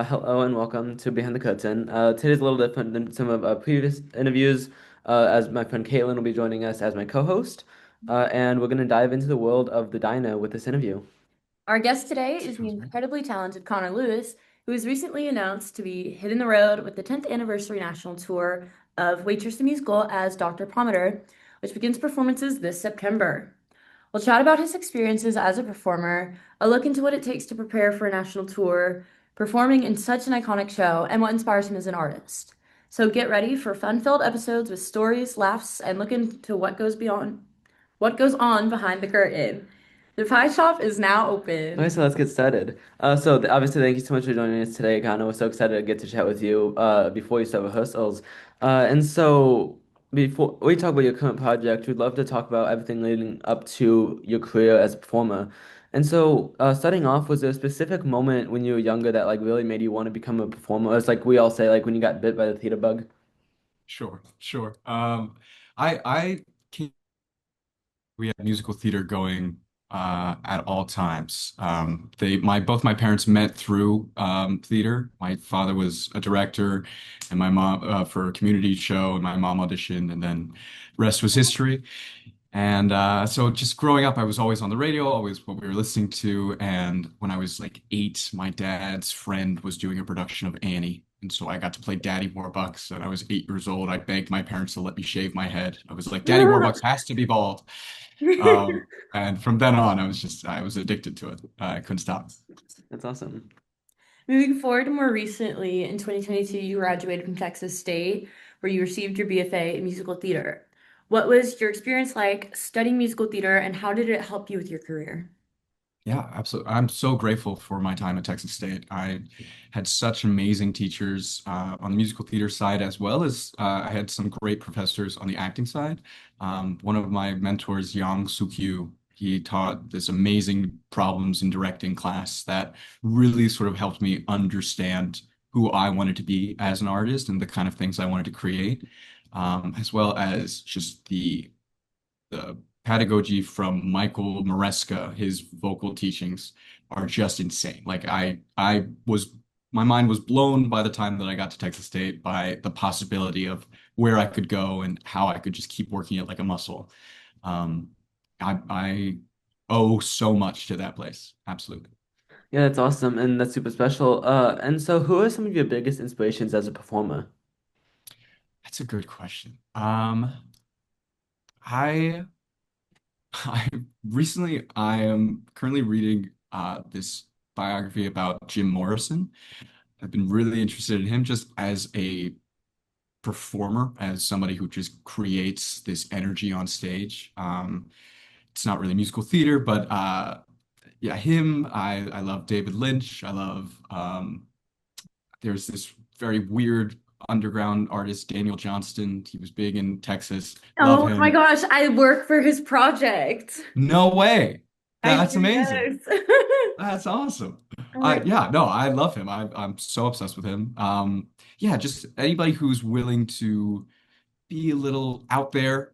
Hello and welcome to Behind the Curtain. Today's a little different than some of our previous interviews, as my friend Kaitlyn will be joining us as my co-host, and we're going to dive into the world of the diner with this interview. Our guest today is the Sounds great. incredibly talented Connor Lewis, who was recently announced to be hitting the road with the 10th anniversary national tour of Waitress the Musical as Dr. Pomatter, which begins performances this September. We'll chat about his experiences as a performer, a look into what it takes to prepare for a national tour, performing in such an iconic show, and what inspires him as an artist. So get ready for fun-filled episodes with stories, laughs, and look into what goes on behind the curtain. The pie shop is now Okay, open. so let's get started. Obviously, thank you so much for joining us today, Connor. We're so excited to get to chat with you before you start rehearsals. And so before we talk about your current project, we'd love to talk about everything leading up to your career as a performer. And so, starting off, was there a specific moment when you were younger that like really made you want to become a performer? It's like we all say, like when you got bit by the theater bug. Sure, sure. I we had musical theater going at all times. Both my parents met through theater. My father was a director, and my mom for a community show, and my mom auditioned, and then rest was history. And so just growing up, I was always on the radio, always what we were listening to. And when I was like 8, my dad's friend was doing a production of Annie. And so I got to play Daddy Warbucks. And I was 8 years old. I begged my parents to let me shave my head. I was like, Daddy Warbucks has to be bald. And from then on, I was addicted to it. I couldn't stop. That's awesome. Moving forward, more recently, in 2022, you graduated from Texas State, where you received your BFA in musical theater. What was your experience like studying musical theater, and how did it help you with your career? Yeah, absolutely. I'm so grateful for my time at Texas State. I had such amazing teachers on the musical theater side, as well as I had some great professors on the acting side. One of my mentors, Yang Sukyu, he taught this amazing problems in directing class that really sort of helped me understand who I wanted to be as an artist and the kind of things I wanted to create, as well as just the pedagogy from Michael Maresca, his vocal teachings are just insane. My mind was blown by the time that I got to Texas State by the possibility of where I could go and how I could just keep working it like a muscle. Um, I owe so much to that place. Absolutely. Yeah, that's awesome, and that's super special. And so, who are some of your biggest inspirations as a performer? That's a good question. I I I am currently reading this biography about Jim Morrison. I've been really interested in him just as a performer, as somebody who just creates this energy on stage. It's not really musical theater, but yeah, him. I love David Lynch. I love there's this very weird underground artist, Daniel Johnston. He was big in Texas. Love Oh my him. gosh, I work for his project. No way. I That's do, amazing. yes. That's awesome. Oh my Yeah, no, I love him. I'm so obsessed with him. Yeah, just anybody who's willing to be a little out there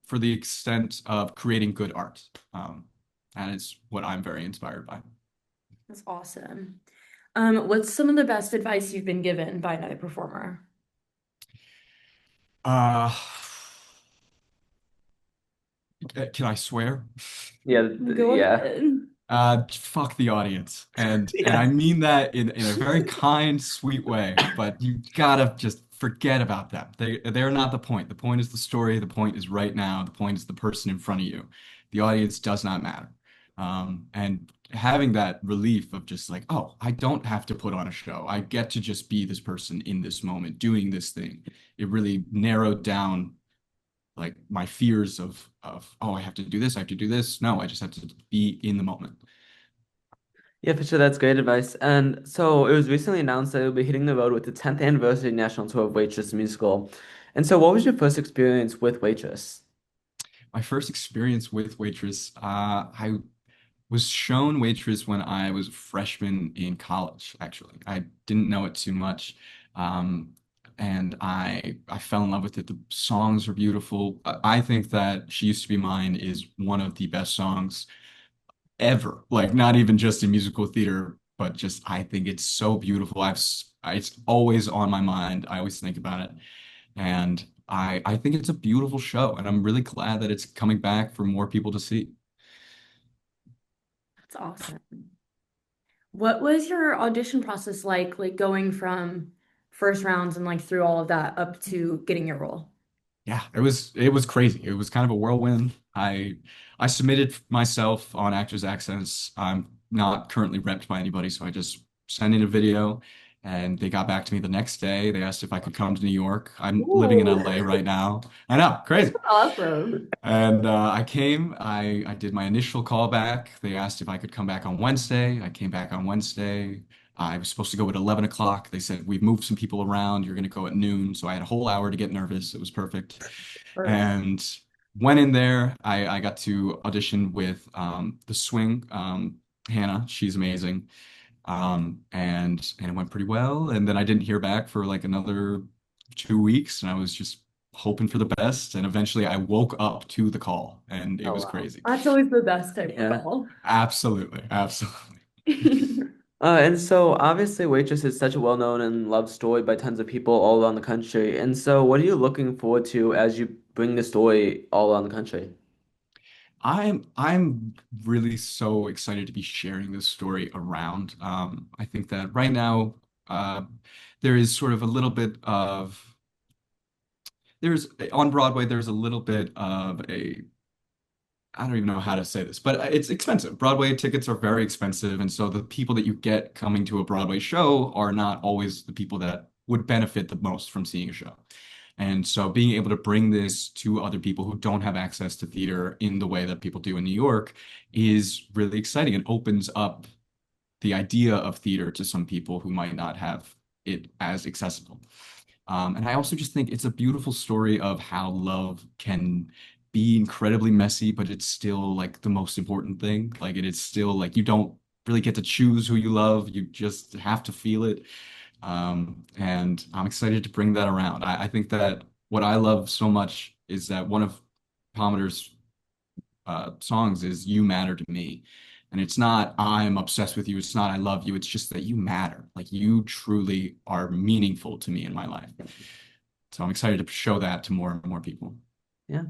for the extent of creating good art. And it's what I'm very inspired by. That's awesome. What's some of the best advice you've been given by another performer? Uh, can I swear? Yeah, Go yeah, ahead. Fuck the audience. And yeah. I mean that in a very kind, sweet way, but you gotta just forget about them. They're not the point. The point is the story, the point is right now, the point is the person in front of you. The audience does not matter. And having that relief of just like, oh, I don't have to put on a show. I get to just be this person in this moment, doing this thing. It really narrowed down like my fears of oh, I have to do this, I have to do this. No, I just have to be in the moment. Yeah, for sure. That's great advice. And so it was recently announced that it'll be hitting the road with the 10th anniversary national tour of Waitress the Musical. And so, what was your first experience with Waitress? My first experience with Waitress, I was shown Waitress when I was a freshman in college, actually. I didn't know it too much. Um, and I fell in love with it. The songs are beautiful. I think that She Used to Be Mine is one of the best songs ever. Like not even just in musical theater, but just I think it's so beautiful. It's always on my mind. I always think about it, and I think it's a beautiful show, and I'm really glad that it's coming back for more people to see. That's awesome. What was your audition process like going from first rounds and like through all of that up to getting your role? Yeah, it was crazy. It was kind of a whirlwind. I submitted myself on Actors Access. I'm not currently repped by anybody, so I just sent in a video and they got back to me the next day. They asked if I could come to New York. I'm living in Ooh, LA right now. I know, crazy. awesome. And I came, I did my initial callback. They asked if I could come back on Wednesday. I came back on Wednesday. I was supposed to go at 11 o'clock. They said, we've moved some people around. You're going to go at noon. So I had a whole hour to get nervous. It was perfect. Perfect. And went in there. I got to audition with the swing, Hannah. She's amazing. And it went pretty well. And then I didn't hear back for like another 2 weeks, and I was just hoping for the best. And eventually, I woke up to the call, and it Oh was wow. crazy. That's always the best type of Yeah. call. Absolutely, absolutely. And so obviously Waitress is such a well-known and loved story by tons of people all around the country. And so what are you looking forward to as you bring the story all around the country? I'm really so excited to be sharing this story around. I think that right now, uh, there is sort of a little bit of there's on Broadway. There's a little bit of a I don't even know how to say this, but it's expensive. Broadway tickets are very expensive, and so the people that you get coming to a Broadway show are not always the people that would benefit the most from seeing a show. And so being able to bring this to other people who don't have access to theater in the way that people do in New York is really exciting and opens up the idea of theater to some people who might not have it as accessible. And I also just think it's a beautiful story of how love can be incredibly messy, but it's still like the most important thing. Like it is still like you don't really get to choose who you love. You just have to feel it. And I'm excited to bring that around. I think that what I love so much is that one of Pomatter's songs is "You Matter to Me." And it's not I'm obsessed with you. It's not I love you. It's just that you matter. Like you truly are meaningful to me in my life. So I'm excited to show that to more and more people. Yeah.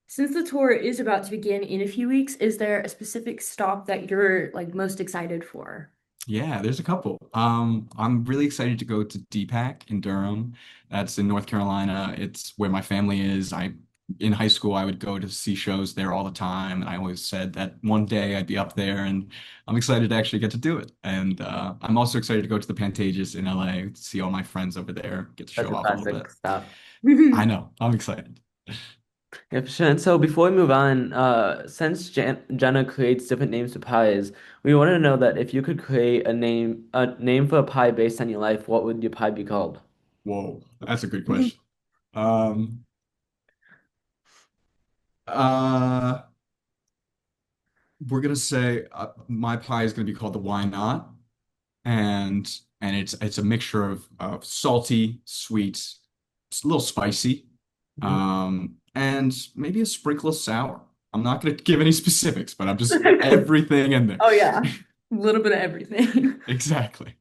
Since the tour is about to begin in a few weeks, is there a specific stop that you're like most excited for? Yeah, there's a couple. I'm really excited to go to DPAC in Durham. That's in North Carolina. It's where my family is. In high school, I would go to see shows there all the time, and I always said that one day I'd be up there, and I'm excited to actually get to do it. And I'm also excited to go to the Pantages in LA to see all my friends over there, get to That's show a off a little classic bit. stop. I know, I'm excited. Yeah, for sure. And so before we move on, since Jenna creates different names for pies, we wanted to know that if you could create a name for a pie based on your life, what would your pie be called? Whoa, that's a good question. Um, uh, we're gonna say my pie is gonna be called the Why Not, and it's a mixture of salty, sweet, it's a little spicy, Mhm. and maybe a sprinkle of sour. I'm not gonna give any specifics, but I'm just everything in there. Oh yeah, a little bit of everything. Exactly.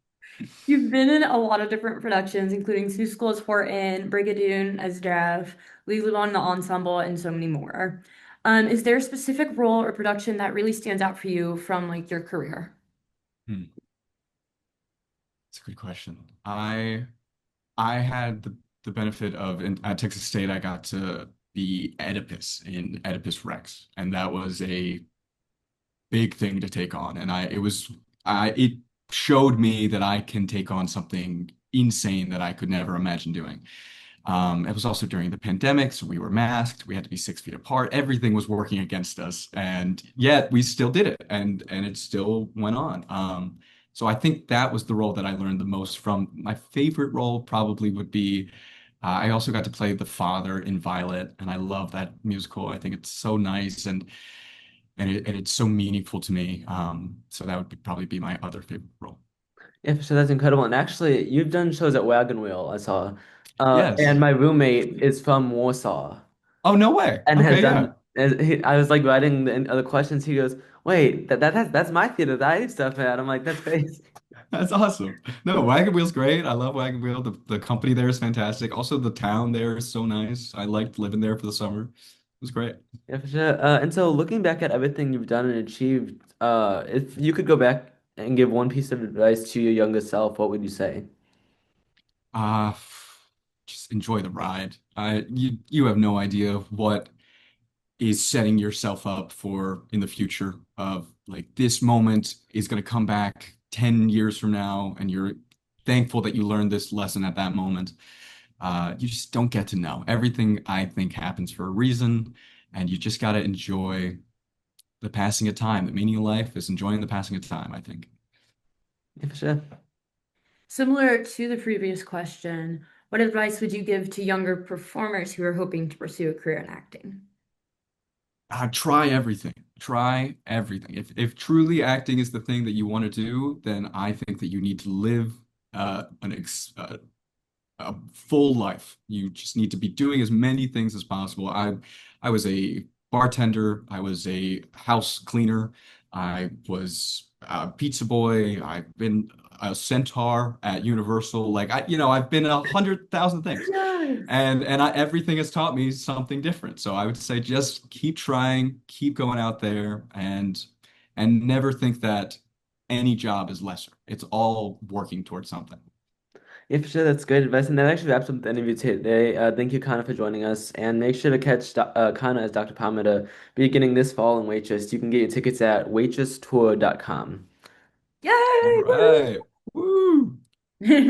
You've been in a lot of different productions, including School as Horton, Brigadoon as Jeff, Legally Blonde the Ensemble, and so many more. Is there a specific role or production that really stands out for you from like your career? Hmm. That's a good question. I had the benefit of at Texas State, I got to be Oedipus in Oedipus Rex, and that was a big thing to take on. And it showed me that I can take on something insane that I could never imagine doing. It was also during the pandemic, so we were masked. We had to be 6 feet apart. Everything was working against us, and yet we still did it, and it still went on. So I think that was the role that I learned the most from. My favorite role probably would be. I also got to play the father in Violet, and I love that musical. I think it's so nice, and it's so meaningful to me. So that would probably be my other favorite role. Yeah, for sure, that's incredible. And actually, you've done shows at Wagon Wheel, I saw. And Yes. my roommate is from Warsaw Oh, no way. and has Okay, yeah. done. I was like writing the other questions. He goes, Wait, that's my theater that I do stuff at. I'm like, that's crazy. That's awesome. No, Wagon Wheel's great. I love Wagon Wheel. The company there is fantastic. Also, the town there is so nice. I liked living there for the summer. It was great. Yeah, for sure. And so looking back at everything you've done and achieved, if you could go back and give one piece of advice to your younger self, what would you say? Uh, just enjoy the ride. You have no idea what is setting yourself up for in the future of like this moment is going to come back 10 years from now and you're thankful that you learned this lesson at that moment. You just don't get to know. Everything I think happens for a reason, and you just got to enjoy the passing of time. The meaning of life is enjoying the passing of time, I think. Yeah, for sure. Similar to the previous question, what advice would you give to younger performers who are hoping to pursue a career in acting? Try everything. Try everything. If truly acting is the thing that you want to do, then I think that you need to live an ex a full life. You just need to be doing as many things as possible. I was a bartender, I was a house cleaner, I was a pizza boy, I've been a centaur at Universal. Like I've been 100,000 things. Yes. Everything has taught me something different. So I would say just keep trying, keep going out there and never think that any job is lesser. It's all working towards something. Yeah, for sure. That's great advice. And that actually wraps up the interview today. Thank you, Kana, for joining us. And make sure to catch Kana as Dr. Pomatter beginning this fall in Waitress. You can get your tickets at waitress tour.com. All Yay! right. Woo! Woo!